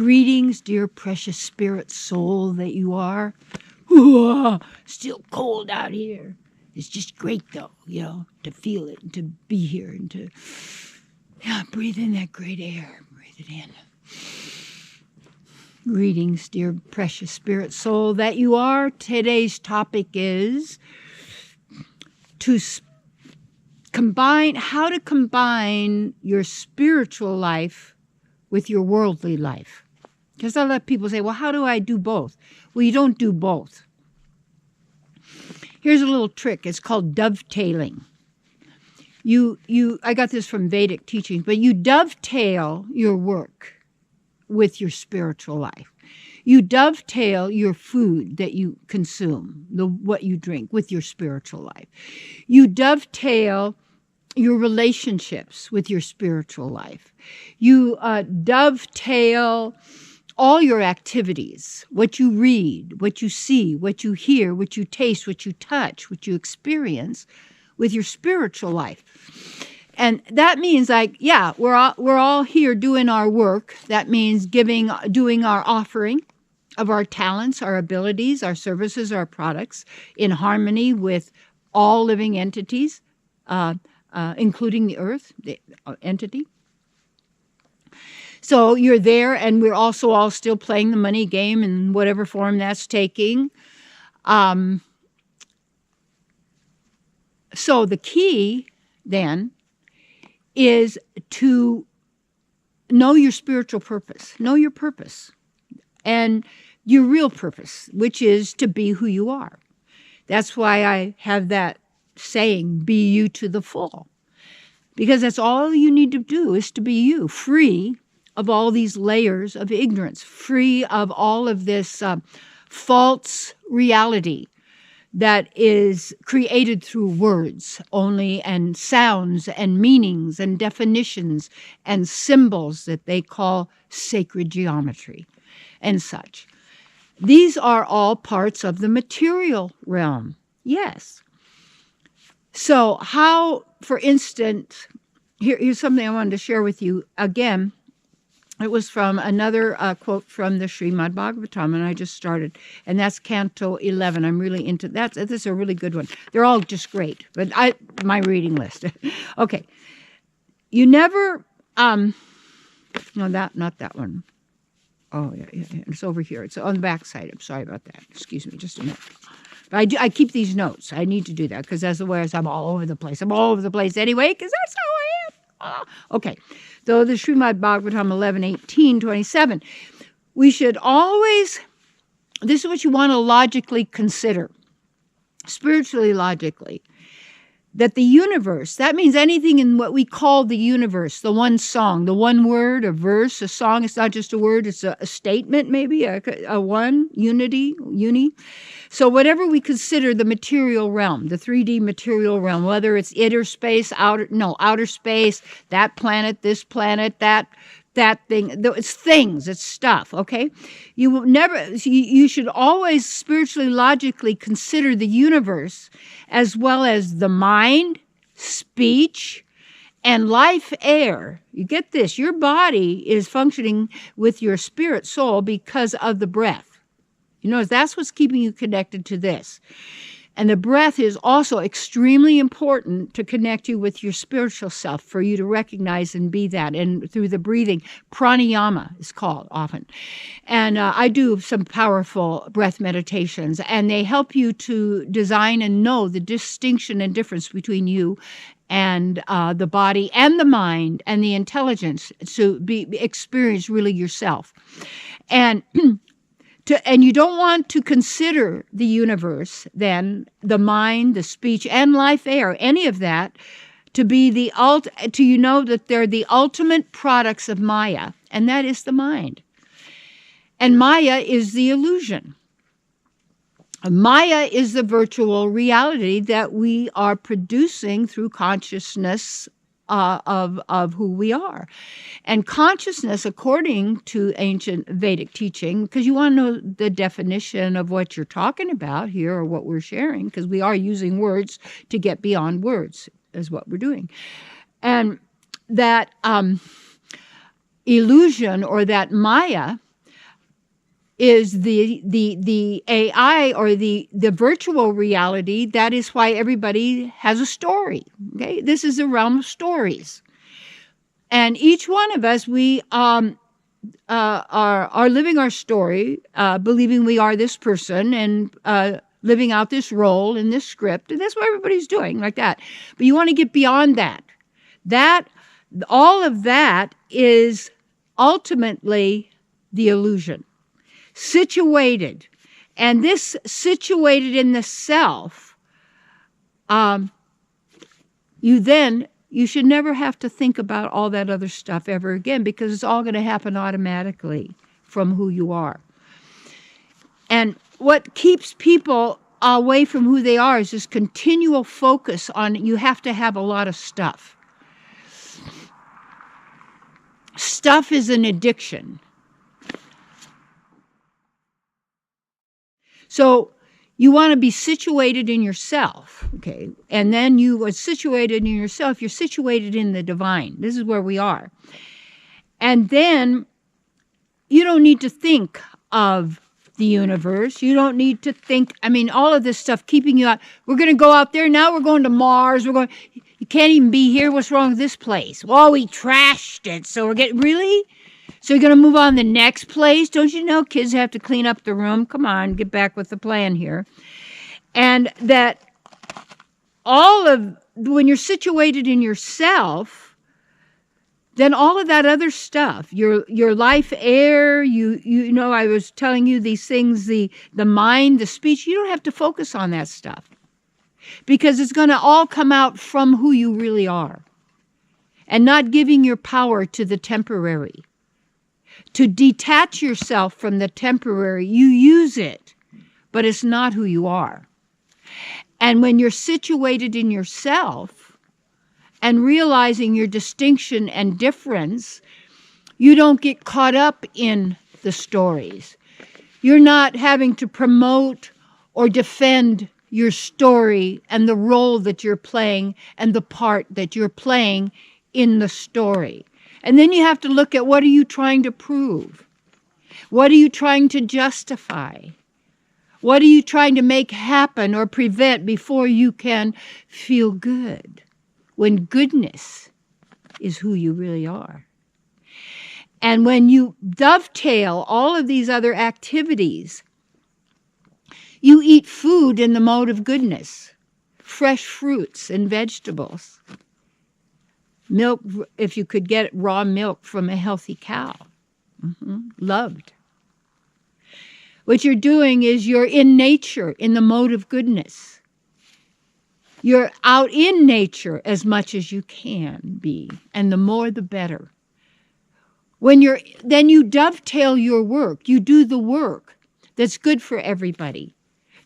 Greetings, dear precious spirit soul that you are. Ooh, still cold out here. It's just great, though, to feel it and to be here and to breathe in that great air. Breathe it in. Greetings, dear precious spirit soul that you are. Today's topic is how to combine your spiritual life with your worldly life. Because a lot of people say, well, how do I do both? Well, you don't do both. Here's a little trick. It's called dovetailing. I got this from Vedic teachings, but you dovetail your work with your spiritual life. You dovetail your food that you consume, what you drink, with your spiritual life. You dovetail your relationships with your spiritual life. You dovetail all your activities, what you read, what you see, what you hear, what you taste, what you touch, what you experience with your spiritual life. And that means we're all here doing our work. That means doing our offering of our talents, our abilities, our services, our products in harmony with all living entities, including the earth, the entity. So you're there, and we're also all still playing the money game in whatever form that's taking. So the key, then, is to know your spiritual purpose. Know your purpose and your real purpose, which is to be who you are. That's why I have that saying, be you to the full. Because that's all you need to do is to be you, free of all these layers of ignorance, free of all of this false reality that is created through words only, and sounds and meanings and definitions and symbols that they call sacred geometry and such. These are all parts of the material realm. Yes. So how, for instance, here's something I wanted to share with you. Again, it was from another quote from the Srimad Bhagavatam, and I just started, and that's Canto 11. I'm really into that. This is a really good one. They're all just great, but my reading list. Okay. You never, no, not that one. Oh, yeah, it's over here. It's on the back side. I'm sorry about that. Excuse me, just a minute. But I keep these notes. I need to do that because otherwise I'm all over the place. I'm all over the place anyway because that's how I am. Okay. So the Srimad Bhagavatam 11:18-27. We should always, this is what you want to logically consider, spiritually logically, that the universe, that means anything in what we call the universe, the one song, the one word, a verse, a song. It's not just a word, it's a statement maybe, a one, unity, uni. So whatever we consider the material realm, the 3D material realm, whether it's outer space, that planet, this planet, that thing, it's things, it's stuff, okay? You should always spiritually, logically consider the universe as well as the mind, speech, and life air. You get this, your body is functioning with your spirit soul because of the breath. You know, that's what's keeping you connected to this. And the breath is also extremely important to connect you with your spiritual self, for you to recognize and be that. And through the breathing, pranayama is called often. And I do some powerful breath meditations, and they help you to design and know the distinction and difference between you and the body and the mind and the intelligence, to experience really yourself. And and you don't want to consider the universe, then, the mind, the speech, and life air, any of that, to be that they're the ultimate products of Maya, and that is the mind. And Maya is the illusion. Maya is the virtual reality that we are producing through consciousness of who we are. And consciousness, according to ancient Vedic teaching, because you want to know the definition of what you're talking about here or what we're sharing, because we are using words to get beyond words, is what we're doing. And that illusion, or that Maya, is the AI or the virtual reality. That is why everybody has a story. Okay, this is the realm of stories, and each one of us, we are living our story, believing we are this person, and living out this role in this script, and that's what everybody's doing, like that. But you want to get beyond that. That all of that is ultimately the illusion. Situated. And this situated in the self, you should never have to think about all that other stuff ever again, because it's all going to happen automatically from who you are. And what keeps people away from who they are is this continual focus on you have to have a lot of stuff. Stuff is an addiction. So you want to be situated in yourself, okay? And then you are situated in yourself. You're situated in the divine. This is where we are. And then you don't need to think of the universe. You don't need to think, all of this stuff keeping you out. We're going to go out there. Now we're going to Mars. You can't even be here. What's wrong with this place? Well, we trashed it. So really? So you're going to move on to the next place? Don't you know kids have to clean up the room? Come on, get back with the plan here. And that when you're situated in yourself, then all of that other stuff, your life air, you know, I was telling you these things, the mind, the speech, you don't have to focus on that stuff, because it's going to all come out from who you really are, and not giving your power to the temporary. To detach yourself from the temporary, you use it, but it's not who you are. And when you're situated in yourself and realizing your distinction and difference, you don't get caught up in the stories. You're not having to promote or defend your story and the role that you're playing and the part that you're playing in the story. And then you have to look at, what are you trying to prove? What are you trying to justify? What are you trying to make happen or prevent before you can feel good? When goodness is who you really are. And when you dovetail all of these other activities, you eat food in the mode of goodness, fresh fruits and vegetables. Milk, if you could get raw milk from a healthy cow. Loved. What you're doing is you're in nature, in the mode of goodness. You're out in nature as much as you can be, and the more the better. Then you dovetail your work. You do the work that's good for everybody,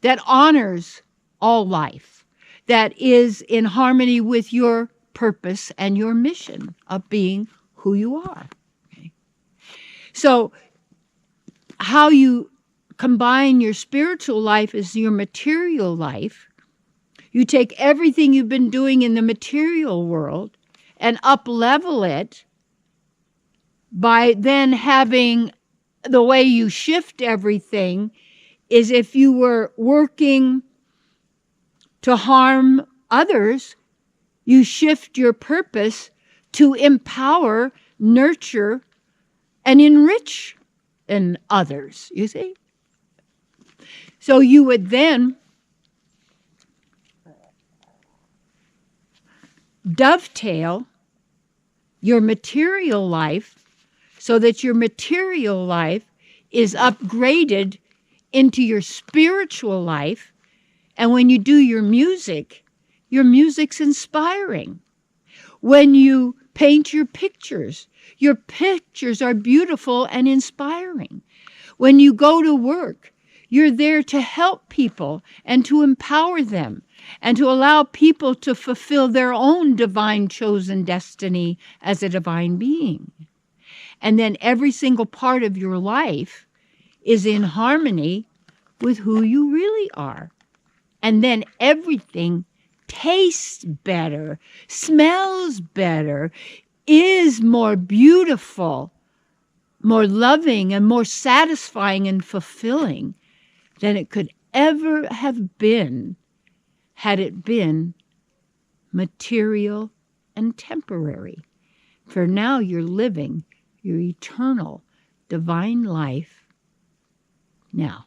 that honors all life, that is in harmony with your purpose and your mission of being who you are. Okay? So how you combine your spiritual life as your material life, you take everything you've been doing in the material world and up-level it by then having the way you shift everything is if you were working to harm others, you shift your purpose to empower, nurture, and enrich in others, you see? So you would then dovetail your material life so that your material life is upgraded into your spiritual life. And when you do your music's inspiring. When you paint your pictures are beautiful and inspiring. When you go to work, you're there to help people and to empower them and to allow people to fulfill their own divine chosen destiny as a divine being. And then every single part of your life is in harmony with who you really are. And then everything tastes better, smells better, is more beautiful more loving and more satisfying and fulfilling than it could ever have been had it been material and temporary. For now you're living your eternal divine life now.